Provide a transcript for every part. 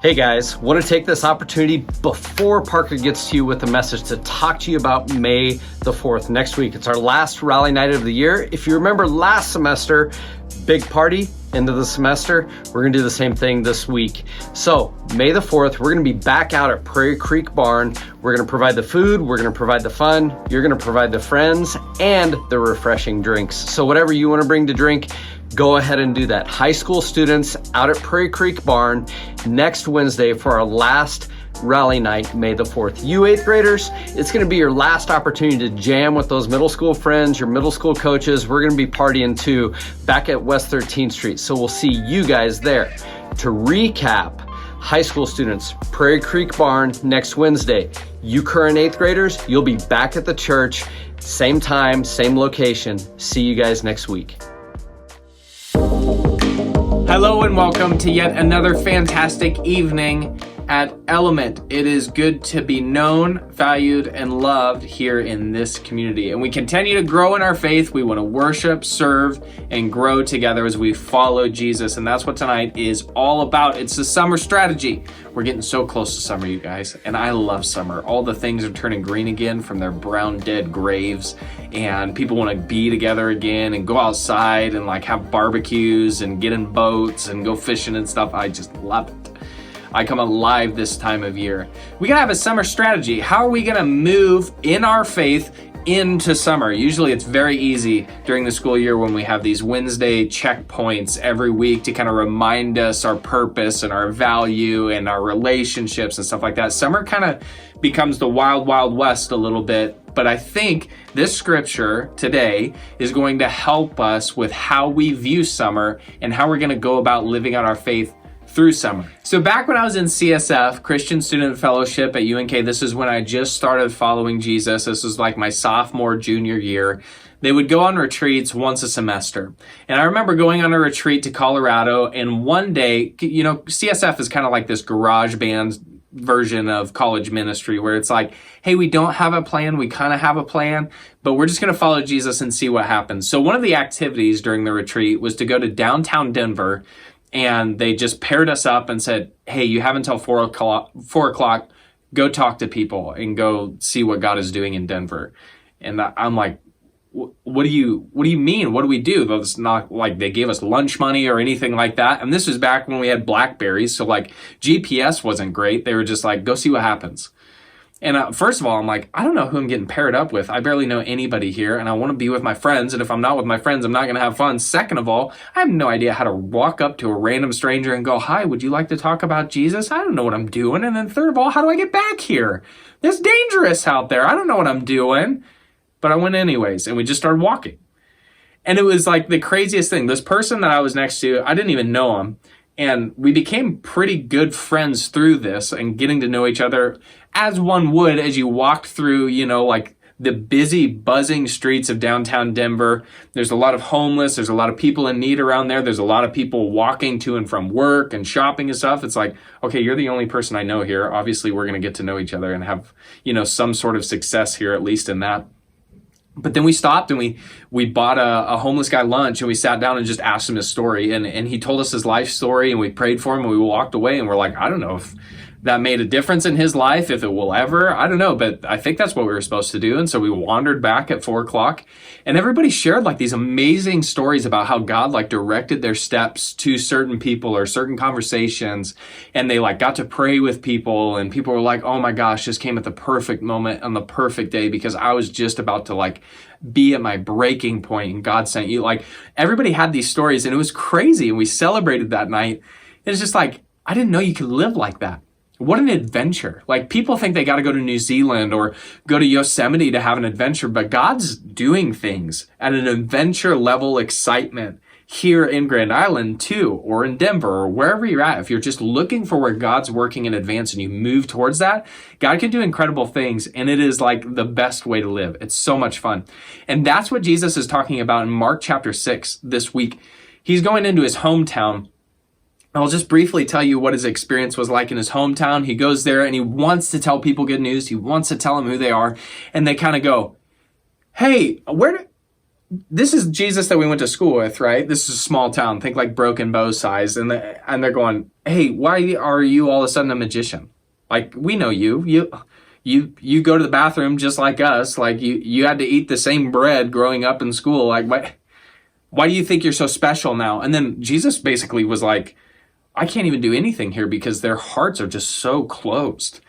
Hey guys, want to take this opportunity before Parker gets to you with a message to talk to you about May the 4th next week. It's our last rally night of the year. If you remember last semester, big party, end of the semester, we're going to do the same thing this week. So May the 4th, we're going to be back out at Prairie Creek Barn. We're going to provide the food, we're going to provide the fun, you're going to provide the friends and the refreshing drinks. So whatever you want to bring to drink, go ahead and do that. High school students out at Prairie Creek Barn next Wednesday for our last rally night, May the 4th. You 8th graders, it's going to be your last opportunity to jam with those middle school friends, your middle school coaches. We're going to be partying too back at West 13th Street. So we'll see you guys there. To recap, high school students, Prairie Creek Barn next Wednesday. You current 8th graders, you'll be back at the church, same time, same location. See you guys next week. Hello and welcome to yet another fantastic evening at Element. It is good to be known, valued, and loved here in this community. And we continue to grow in our faith. We want to worship, serve, and grow together as we follow Jesus. And that's what tonight is all about. It's the summer strategy. We're getting so close to summer, you guys. And I love summer. All the things are turning green again from their brown dead graves. And people want to be together again and go outside and like have barbecues and get in boats and go fishing and stuff. I just love it. I come alive this time of year. We gotta have a summer strategy. How are we gonna move in our faith into summer? Usually it's very easy during the school year when we have these Wednesday checkpoints every week to kind of remind us our purpose and our value and our relationships and stuff like that. Summer kind of becomes the wild, wild west a little bit. But I think this scripture today is going to help us with how we view summer and how we're gonna go about living out our faith through summer. So back when I was in CSF, Christian Student Fellowship at UNK, this is when I just started following Jesus. This was like my sophomore, junior year. They would go on retreats once a semester. And I remember going on a retreat to Colorado, and one day, you know, CSF is kind of like this garage band version of college ministry where it's like, hey, we don't have a plan, we kind of have a plan, but we're just going to follow Jesus and see what happens. So one of the activities during the retreat was to go to downtown Denver. And they just paired us up and said, hey, you have until 4 o'clock, go talk to people and go see what God is doing in Denver. And I'm like, what do you mean? What do we do? It's not like they gave us lunch money or anything like that. And this was back when we had Blackberries. So like GPS wasn't great. They were just like, go see what happens. And first of all, I'm like, I don't know who I'm getting paired up with. I barely know anybody here, and I want to be with my friends. And if I'm not with my friends, I'm not going to have fun. Second of all, I have no idea how to walk up to a random stranger and go, hi, would you like to talk about Jesus? I don't know what I'm doing. And then third of all, how do I get back here? It's dangerous out there. I don't know what I'm doing. But I went anyways, and we just started walking. And it was like the craziest thing. This person that I was next to, I didn't even know him. And we became pretty good friends through this and getting to know each other as one would as you walked through, you know, like the busy, buzzing streets of downtown Denver. There's a lot of homeless. There's a lot of people in need around there. There's a lot of people walking to and from work and shopping and stuff. It's like, okay, you're the only person I know here. Obviously, we're going to get to know each other and have, you know, some sort of success here, at least in that. But then we stopped and we bought a homeless guy lunch, and we sat down and just asked him his story. And he told us his life story, and we prayed for him, and we walked away, and we're like, I don't know if that made a difference in his life, if it will ever. I don't know, but I think that's what we were supposed to do. And so we wandered back at 4 o'clock, and everybody shared like these amazing stories about how God like directed their steps to certain people or certain conversations. And they like got to pray with people, and people were like, oh my gosh, this came at the perfect moment on the perfect day because I was just about to like be at my breaking point and God sent you. Like everybody had these stories, and it was crazy. And we celebrated that night. It's just like, I didn't know you could live like that. What an adventure. Like people think they got to go to New Zealand or go to Yosemite to have an adventure, but God's doing things at an adventure level excitement here in Grand Island too, or in Denver or wherever you're at. If you're just looking for where God's working in advance and you move towards that, God can do incredible things. And it is like the best way to live. It's so much fun. And that's what Jesus is talking about in Mark chapter 6 this week. He's going into his hometown. I'll just briefly tell you what his experience was like in his hometown. He goes there and he wants to tell people good news. He wants to tell them who they are. And they kind of go, hey, this is Jesus that we went to school with, right? This is a small town. Think like Broken Bow size. And they're going, hey, why are you all of a sudden a magician? Like, we know you go to the bathroom just like us. Like, you had to eat the same bread growing up in school. Like, why do you think you're so special now? And then Jesus basically was like, I can't even do anything here because their hearts are just so closed.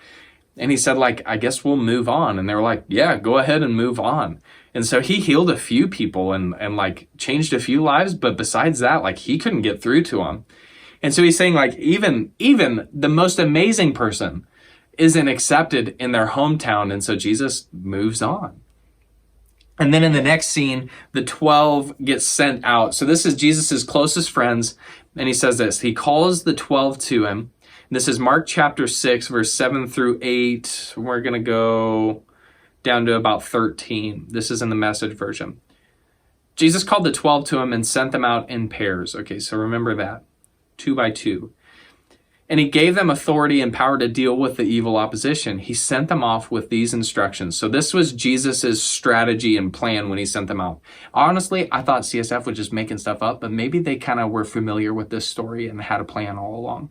And he said, like, I guess we'll move on. And they were like, yeah, go ahead and move on. And so he healed a few people and like changed a few lives. But besides that, like, he couldn't get through to them. And so he's saying, like, even the most amazing person isn't accepted in their hometown. And so Jesus moves on. And then in the next scene, the 12 get sent out. So this is Jesus's closest friends. And he says this, he calls the 12 to him. This is Mark chapter 6, verse 7 through 8. We're going to go down to about 13. This is in the Message version. Jesus called the 12 to him and sent them out in pairs. Okay, so remember that. 2 by 2. And he gave them authority and power to deal with the evil opposition. He sent them off with these instructions. So this was Jesus's strategy and plan when he sent them out. Honestly, I thought CSF was just making stuff up, but maybe they kind of were familiar with this story and had a plan all along.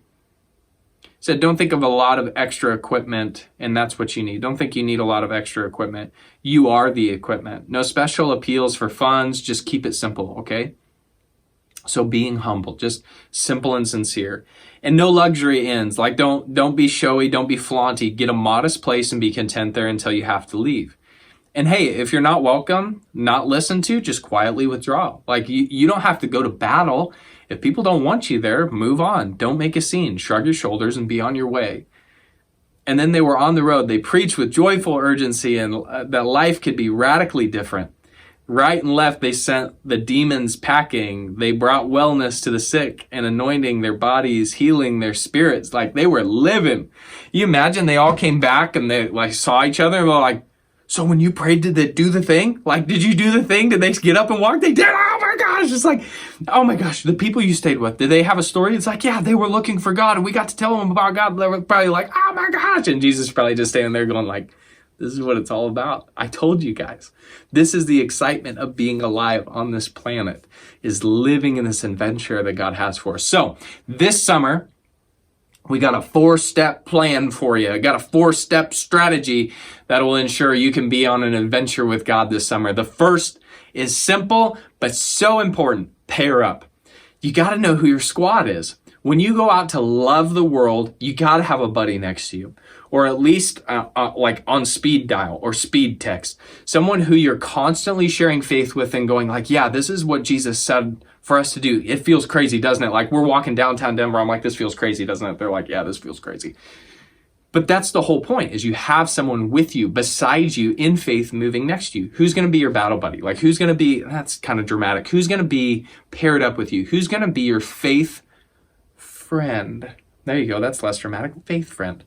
He said, don't think of a lot of extra equipment, and that's what you need. Don't think you need a lot of extra equipment. You are the equipment. No special appeals for funds. Just keep it simple, okay? So being humble, just simple and sincere. And no luxury ends. Like, don't be showy, don't be flaunty. Get a modest place and be content there until you have to leave. And hey, if you're not welcome, not listened to, just quietly withdraw. Like, you don't have to go to battle. If people don't want you there, move on. Don't make a scene. Shrug your shoulders and be on your way. And then they were on the road. They preached with joyful urgency and that life could be radically different. Right and left, they sent the demons packing. They brought wellness to the sick and anointing their bodies, healing their spirits. Like, they were living. You imagine they all came back and they like saw each other and were like, so when you prayed, did they do the thing? Like, did you do the thing? Did they get up and walk? They did. Oh my gosh. It's like, oh my gosh. The people you stayed with, did they have a story? It's like, yeah, they were looking for God and we got to tell them about God. They were probably like, oh my gosh. And Jesus probably just standing there going like, this is what it's all about. I told you guys. This is the excitement of being alive on this planet, is living in this adventure that God has for us. So this summer, we got a 4-step plan for you. I got a 4-step strategy that will ensure you can be on an adventure with God this summer. The first is simple, but so important. Pair up. You got to know who your squad is. When you go out to love the world, you got to have a buddy next to you, or at least like on speed dial or speed text, someone who you're constantly sharing faith with and going like, yeah, this is what Jesus said for us to do. It feels crazy, doesn't it? Like, we're walking downtown Denver. I'm like, this feels crazy, doesn't it? They're like, yeah, this feels crazy. But that's the whole point, is you have someone with you, beside you, in faith, moving next to you. Who's going to be your battle buddy? Like, who's going to be, that's kind of dramatic. Who's going to be paired up with you? Who's going to be your faith friend? There you go. That's less dramatic. Faith friend.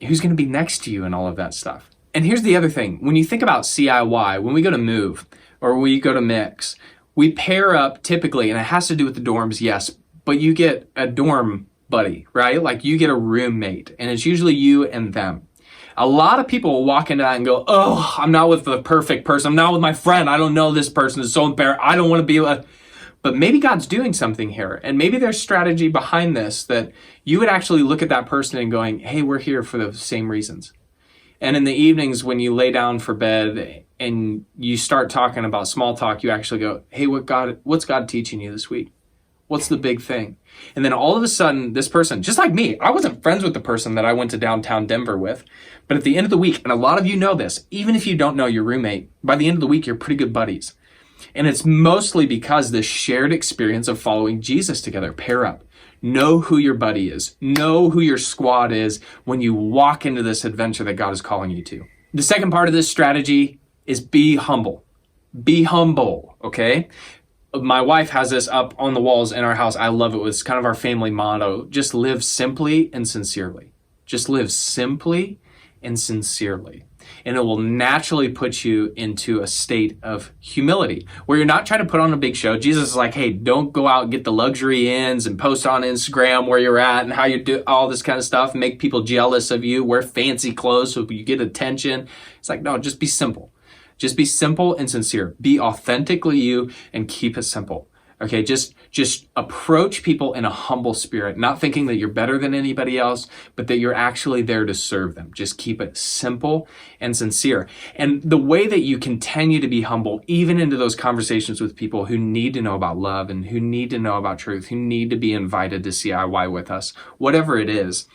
Who's going to be next to you and all of that stuff. And here's the other thing. When you think about CIY, when we go to Move or we go to Mix, we pair up typically, and it has to do with the dorms, yes, but you get a dorm buddy, right? Like, you get a roommate, and it's usually you and them. A lot of people will walk into that and go, oh, I'm not with the perfect person. I'm not with my friend. I don't know this person. It's so embarrassing. I don't want to be with... But maybe God's doing something here. And maybe there's strategy behind this, that you would actually look at that person and going, hey, we're here for the same reasons. And in the evenings when you lay down for bed and you start talking about small talk, you actually go, hey, what's God teaching you this week? What's the big thing? And then all of a sudden, this person, just like me, I wasn't friends with the person that I went to downtown Denver with. But at the end of the week, and a lot of you know this, even if you don't know your roommate, by the end of the week, you're pretty good buddies. And it's mostly because this shared experience of following Jesus together. Pair up. Know who your buddy is. Know who your squad is when you walk into this adventure that God is calling you to. The second part of this strategy is be humble. Be humble, okay? My wife has this up on the walls in our house. I love it. It's kind of our family motto. Just live simply and sincerely. Just live simply and sincerely. And it will naturally put you into a state of humility where you're not trying to put on a big show. Jesus is like, hey, don't go out and get the luxury inns and post on Instagram where you're at and how you do all this kind of stuff, make people jealous of you, wear fancy clothes so you get attention. It's like, no, just be simple. Just be simple and sincere. Be authentically you and keep it simple. Okay, just Just approach people in a humble spirit, not thinking that you're better than anybody else, but that you're actually there to serve them. Just keep it simple and sincere. And the way that you continue to be humble, even into those conversations with people who need to know about love and who need to know about truth, who need to be invited to CIY with us, whatever it is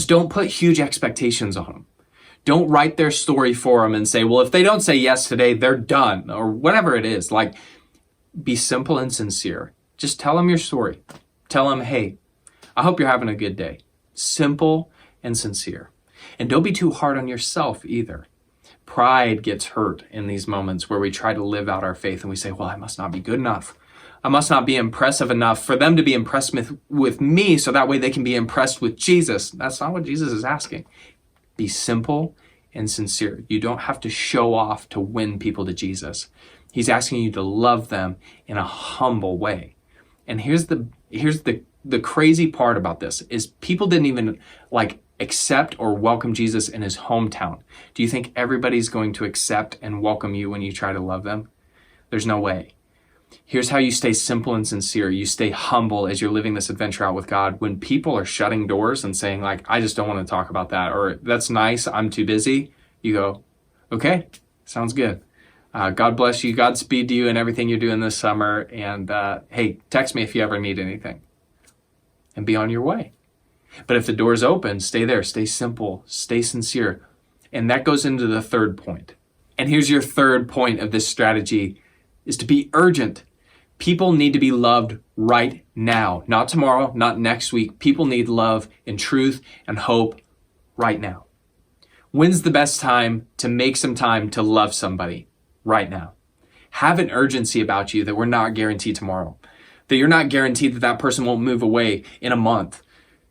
don't put huge expectations on them. Don't write their story for them and say, well, if they don't say yes today, they're done, or whatever it is. Like, be simple and sincere. Just tell them your story. Tell them, hey, I hope you're having a good day. Simple and sincere. And don't be too hard on yourself either. Pride gets hurt in these moments where we try to live out our faith and we say, well, I must not be good enough. I must not be impressive enough for them to be impressed with me so that way they can be impressed with Jesus. That's not what Jesus is asking. Be simple and sincere. You don't have to show off to win people to Jesus. He's asking you to love them in a humble way. And here's the crazy part about this is people didn't even accept or welcome Jesus in his hometown. Do you think everybody's going to accept and welcome you when you try to love them? There's no way. Here's how you stay simple and sincere. You stay humble as you're living this adventure out with God. When people are shutting doors and saying I just don't want to talk about that, or that's nice, I'm too busy, you go, okay, sounds good. God bless you. Godspeed to you and everything you're doing this summer. And hey, text me if you ever need anything. And be on your way. But if the door's open, stay there. Stay simple. Stay sincere. And that goes into the third point. And here's your third point of this strategy is to be urgent. People need to be loved right now. Not tomorrow, not next week. People need love and truth and hope right now. When's the best time to make some time to love somebody? Right now. Have an urgency about you that we're not guaranteed tomorrow, that you're not guaranteed that that person won't move away in a month.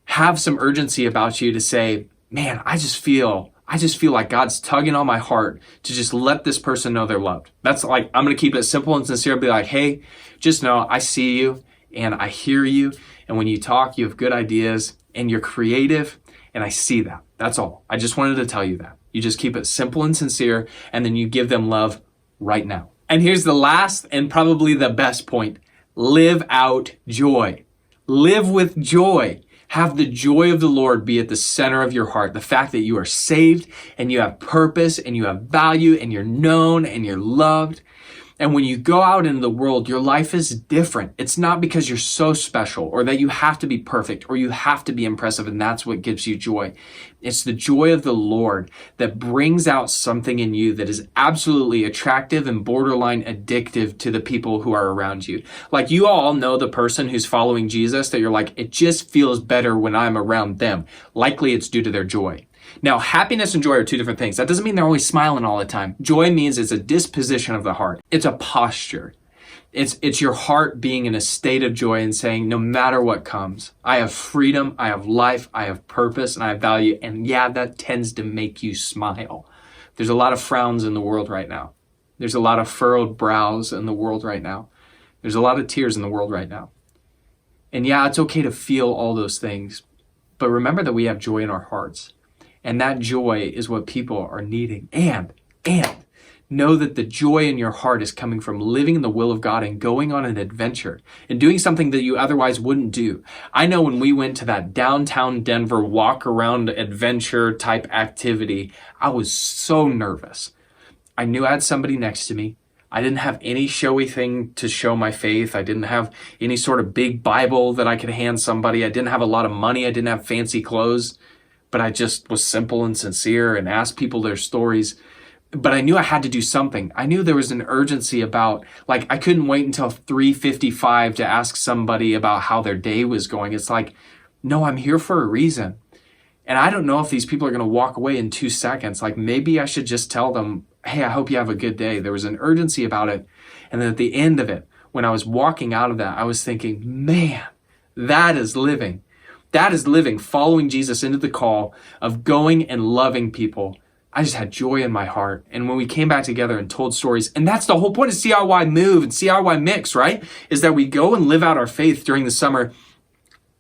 Have some urgency about you to say, man, I just feel like God's tugging on my heart to just let this person know they're loved. That's I'm going to keep it simple and sincere. Be like, hey, just know I see you and I hear you. And when you talk, you have good ideas and you're creative. And I see that. That's all. I just wanted to tell you that. You just keep it simple and sincere. And then you give them love right now. And here's the last and probably the best point. Live out joy. Live with joy. Have the joy of the Lord be at the center of your heart. The fact that you are saved and you have purpose and you have value and you're known and you're loved. And when you go out into the world, your life is different. It's not because you're so special or that you have to be perfect or you have to be impressive and that's what gives you joy. It's the joy of the Lord that brings out something in you that is absolutely attractive and borderline addictive to the people who are around you. Like you all know the person who's following Jesus that you're like, it just feels better when I'm around them. Likely it's due to their joy. Now, happiness and joy are two different things. That doesn't mean they're always smiling all the time. Joy means it's a disposition of the heart. It's a posture. It's your heart being in a state of joy and saying, no matter what comes, I have freedom, I have life, I have purpose, and I have value. And yeah, that tends to make you smile. There's a lot of frowns in the world right now. There's a lot of furrowed brows in the world right now. There's a lot of tears in the world right now. And yeah, it's okay to feel all those things. But remember that we have joy in our hearts. And that joy is what people are needing. And know that the joy in your heart is coming from living in the will of God and going on an adventure and doing something that you otherwise wouldn't do. I know when we went to that downtown Denver walk around adventure type activity, I was so nervous. I knew I had somebody next to me. I didn't have any showy thing to show my faith. I didn't have any sort of big Bible that I could hand somebody. I didn't have a lot of money. I didn't have fancy clothes. But I just was simple and sincere and asked people their stories. But I knew I had to do something. I knew there was an urgency about, I couldn't wait until 3:55 to ask somebody about how their day was going. It's like, no, I'm here for a reason. And I don't know if these people are going to walk away in 2 seconds. Maybe I should just tell them, hey, I hope you have a good day. There was an urgency about it. And then at the end of it, when I was walking out of that, I was thinking, man, that is living. That is living, following Jesus into the call of going and loving people. I just had joy in my heart. And when we came back together and told stories, and that's the whole point of CIY Move and CIY Mix, right? Is that we go and live out our faith during the summer.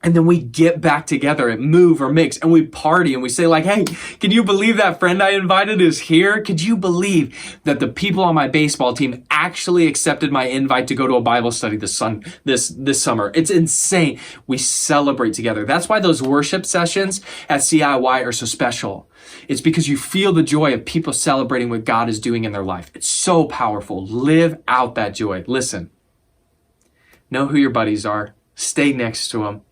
And then we get back together at Move or Mix and we party and we say like, hey, can you believe that friend I invited is here? Could you believe that the people on my baseball team actually accepted my invite to go to a Bible study this summer? It's insane. We celebrate together. That's why those worship sessions at CIY are so special. It's because you feel the joy of people celebrating what God is doing in their life. It's so powerful. Live out that joy. Listen, know who your buddies are. Stay next to them.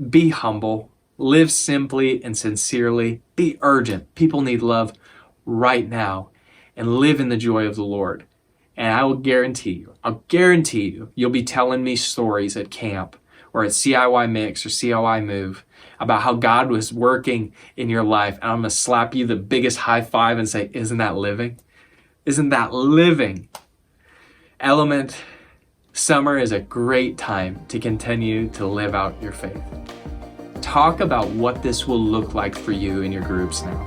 Be humble, live simply and sincerely, be urgent. People need love right now, and live in the joy of the Lord. And I will guarantee you, you'll be telling me stories at camp or at CIY Mix or CIY Move about how God was working in your life. And I'm going to slap you the biggest high five and say, isn't that living? Isn't that living? Element, summer is a great time to continue to live out your faith. Talk about what this will look like for you in your groups now.